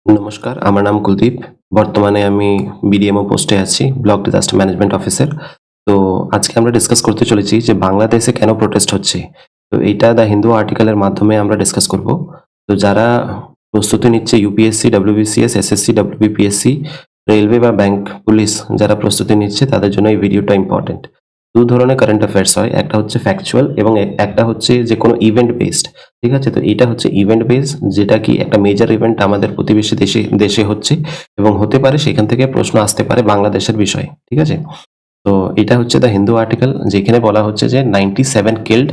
নমস্কার, আমার নাম কুলদীপ। বর্তমানে আমি বিডিএমও পোস্টে আছি, ব্লক ডিজাস্টার ম্যানেজমেন্ট অফিসার। তো আজকে আমরা ডিসকাস করতে চলেছি যে বাংলাদেশে কেন প্রোটেস্ট হচ্ছে। তো এইটা দ্য হিন্দু আর্টিকেলের মাধ্যমে আমরা ডিসকাস করব। তো যারা প্রস্তুতি নিচ্ছে UPSC, WBCS, SSC, WBPSC, railway বা ব্যাংক, পুলিশ যারা প্রস্তুতি নিচ্ছে তাদের জন্য এই ভিডিওটা ইম্পর্টেন্ট। দু ধরনের কারেন্ট অ্যাফেয়ার্স হয়, একটা হচ্ছে ফ্যাকচুয়াল এবং একটা হচ্ছে যে কোনো ইভেন্ট বেসড। ঠিক আছে, তো এটা হচ্ছে ইভেন্ট বেস, যেটা কি একটা মেজর ইভেন্ট আমাদের প্রতিবেশী দেশে দেশে হচ্ছে এবং হতে পারে সেখান থেকে প্রশ্ন আসতে পারে বাংলাদেশের বিষয়ে। ঠিক আছে, তো এটা হচ্ছে দ্য হিন্দু আর্টিকেল, যেখানে বলা হচ্ছে যে 97 killed,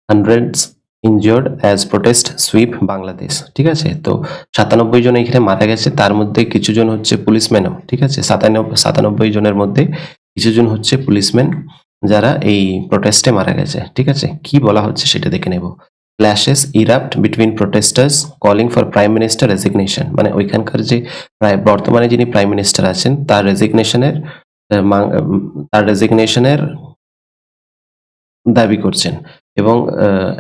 hundreds injured as protest sweep Bangladesh. ঠিক আছে, তো 97 জন এখানে মারা গেছে, তার মধ্যে কিছু জন হচ্ছে পুলিশম্যানও। ঠিক আছে, 97 জনের মধ্যে কিছু জন হচ্ছে পুলিশম্যান যারা এই প্রোটেস্টে মারা গেছে। ঠিক আছে, কি বলা হচ্ছে সেটা দেখে নেব। Clashes erupt between protesters calling for prime minister resignation, মানে ওইখানকার যে বর্তমানে যিনি প্রাইম মিনিস্টার আছেন তার রেজিগনেশনের দাবি করছেন। এবং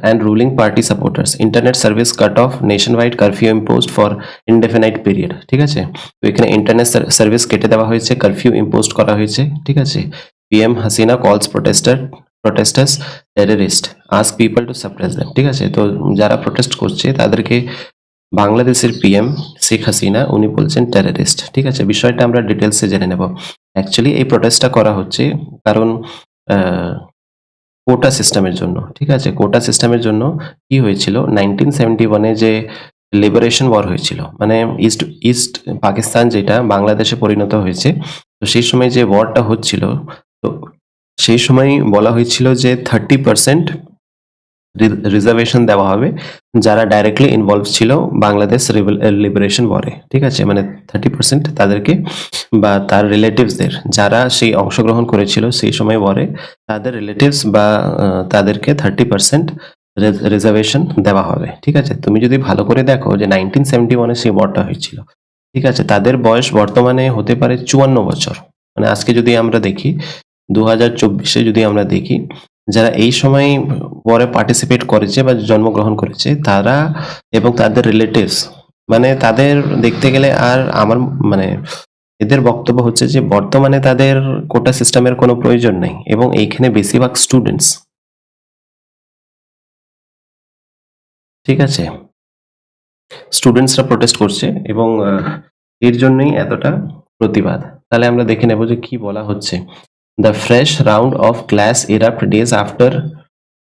and ruling party supporters internet service cut off, nation wide curfew imposed for indefinite period. ঠিক আছে, তো এখানে ইন্টারনেট সার্ভিস কেটে দেওয়া হয়েছে, কারফিউ ইম্পোজড করা হয়েছে। ঠিক আছে, পিএম হাসিনা কলস protesters terrorist, ask people to suppress them. ঠিক আছে, তো যারা প্রোটেস্ট করছে তাদেরকে বাংলাদেশের পিএম শেখ হাসিনা উনি বলছেন টেররিস্ট। ঠিক আছে, বিষয়টা আমরা ডিটেলসে জেনে নেব। অ্যাকচুয়ালি এই প্রোটেস্টটা করা হচ্ছে কারণ কোটা সিস্টেমের জন্য। ঠিক আছে, কোটা সিস্টেমের জন্য কি হয়েছিল 1971-এ যে লিবারেশন ওয়ার হয়েছিল, মানে ইস্ট ইস্ট পাকিস্তান যেটা বাংলাদেশে পরিণত হয়েছে, তো সেই সময় যে ওয়ারটা হচ্ছিল, তো সেই সময় বলা হয়েছিল যে 30% রিজার্ভেশন দেওয়া হবে যারা ডাইরেক্টলি ইনভলভ ছিল বাংলাদেশ লিবারেশন ওয়ারে। ঠিক আছে, মানে 30% তাদেরকে বা তার রিলেটিভসদের, যারা সেই অংশগ্রহণ করেছিল সেই সময় ওয়ারে, তাদের রিলেটিভস বা তাদেরকে 30% রিজার্ভেশন দেওয়া হবে। ঠিক আছে, তুমি যদি ভালো করে দেখো যে 1971-এ সেই ওয়ারটা হয়েছিল। ঠিক আছে, তাদের বয়স বর্তমানে হতে পারে 54 বছর। মানে আজকে যদি আমরা দেখি 2024-এ যদি আমরা দেখি, যারা এই সময় ওয়ারে পার্টিসিপেট করেছে বা জন্মগ্রহণ করেছে তারা এবং তাদের রিলেটিভস, মানে তাদের দেখতে গেলে আর আমার মানে এদের বক্তব্য হচ্ছে যে বর্তমানে তাদের কোটা সিস্টেমের কোনো প্রয়োজন নেই এবং এইখানে বেশিরভাগ স্টুডেন্টস। ঠিক আছে, স্টুডেন্টসরা প্রোটেস্ট করছে এবং এর জন্যই এতটা প্রতিবাদ। তাহলে আমরা দেখে নেব যে কি বলা হচ্ছে। The fresh round of class erupt days after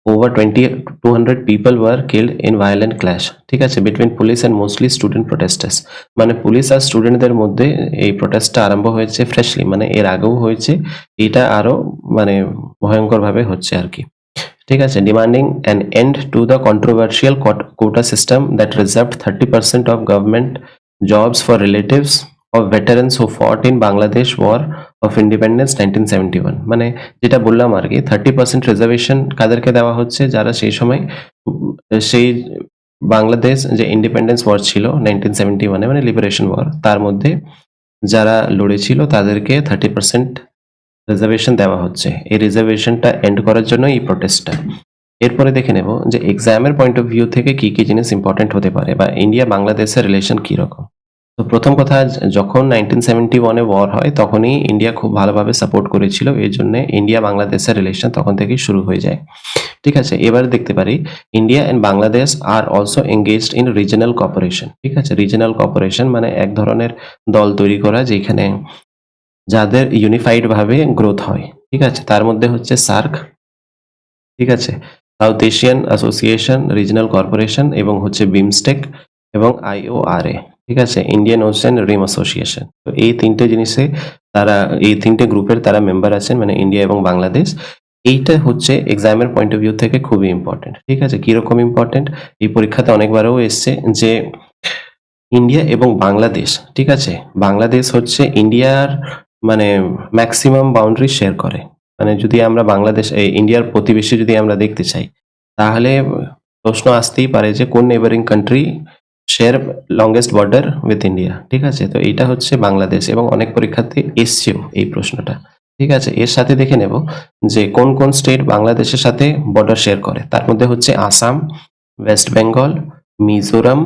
over 200 people were killed in violent clash। ঠিক আছে, between police and mostly student protesters, মানে পুলিশ আর স্টুডেন্টদের মধ্যে এই প্রোটেস্টটা আরম্ভ হয়েছে ফ্রেশলি, মানে এর আগেও হয়েছে, এটা আরো মানে ভয়ঙ্কর ভাবে হচ্ছে আর কি। ঠিক আছে, demanding an end to the controversial quota system that reserved 30% of government jobs for relatives of veterans who fought in Bangladesh war of independence 1971। মানে যেটা বললাম আর কি, 30% রিজার্ভেশন কাদেরকে দেওয়া হচ্ছে, যারা সেই সময় সেই বাংলাদেশ যে ইন্ডিপেন্ডেন্স ওয়ার ছিল 1971-এ, মানে লিবারেশন ওয়ার, তার মধ্যে যারা লড়েছিল তাদেরকে 30% রিজার্ভেশন দেওয়া হচ্ছে। এই রিজার্ভেশনটা এন্ড করার জন্য এই প্রোটেস্টটা। এরপরে দেখে নেব যে এক্সামের পয়েন্ট অফ ভিউ থেকে কি কি জিনিস ইম্পর্টেন্ট হতে পারে বা ইন্ডিয়া বাংলাদেশের রিলেশন কি রকম। তো প্রথম কথা, যখন 1971-এ ওয়ার হয় তখনই ইন্ডিয়া খুব ভালোভাবে সাপোর্ট করেছিল, এই জন্য ইন্ডিয়া বাংলাদেশের রিলেশন তখন থেকেই শুরু হয়ে যায়। ঠিক আছে, এবার দেখতে পারি India and Bangladesh are also engaged in regional cooperation. ঠিক আছে, রিজনাল কোঅপারেশন মানে এক ধরনের দল তৈরি করা যেখানে যাদের ইউনিফাইড ভাবে গ্রোথ হয়। ঠিক আছে, তার মধ্যে হচ্ছে সার্ক, ঠিক আছে, south Asian association, regional corporation এবং হচ্ছে বিমস্টেক এবং IORA। ঠিক আছে, ইন্ডিয়ান ওশেন রিম অ্যাসোসিয়েশন। তো এই তিনটে জিনিসে তারা, এই তিনটে গ্রুপের তারা মেম্বার আছেন, মানে ইন্ডিয়া এবং বাংলাদেশ। এইটা হচ্ছে এক্সামের পয়েন্ট অফ ভিউ থেকে খুবই ইম্পর্টেন্ট। ঠিক আছে, কিরকম ইম্পর্টেন্ট, এই পরীক্ষাতে অনেকবারও এসছে যে ইন্ডিয়া এবং বাংলাদেশ, ঠিক আছে, বাংলাদেশ হচ্ছে ইন্ডিয়ার মানে ম্যাক্সিমাম বাউন্ডারি শেয়ার করে। মানে যদি আমরা বাংলাদেশ ইন্ডিয়ার প্রতিবেশী যদি আমরা দেখতে চাই, তাহলে প্রশ্ন আসতেই পারে যে কোন neighbouring country share longest border with India. ঠিক আছে, তো এইটা হচ্ছে বাংলাদেশ এবং অনেক পরীক্ষাতে এসছেও এই প্রশ্নটা। ঠিক আছে, এর সাথে দেখে নেব যে কোন কোন স্টেট বাংলাদেশের সাথে বর্ডার শেয়ার করে। তার মধ্যে হচ্ছে আসাম, ওয়েস্ট বেঙ্গল, মিজোরাম,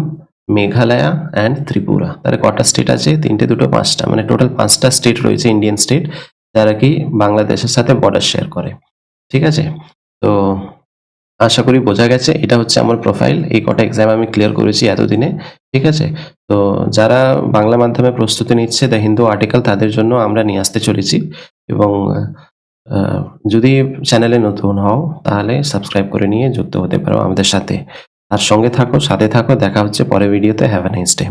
মেঘালয়া অ্যান্ড ত্রিপুরা। তাহলে কটা স্টেট আছে? 3টে, 2টো, 5টা, মানে টোটাল 5টা স্টেট রয়েছে, ইন্ডিয়ান স্টেট, যারা কি বাংলাদেশের সাথে বর্ডার শেয়ার করে। ঠিক আছে? তো আশা করি বোঝা গেছে। এটা হচ্ছে আমার প্রোফাইল। এই কটা এক্সাম আমি ক্লিয়ার করেছি এতদিনে। ঠিক আছে? তো যারা বাংলা মাধ্যমে প্রস্তুতি নিচ্ছে দ্য হিন্দু আর্টিকেল, তাদের জন্য আমরা নিয়ে আসতে চলেছি। এবং যদি চ্যানেলে নতুন হও তাহলে সাবস্ক্রাইব করে নিয়ে যুক্ত হতে পারো আমাদের সাথে। আর সঙ্গে থাকো, সাথে থাকো। দেখা হচ্ছে পরের ভিডিওতে। Have a nice day.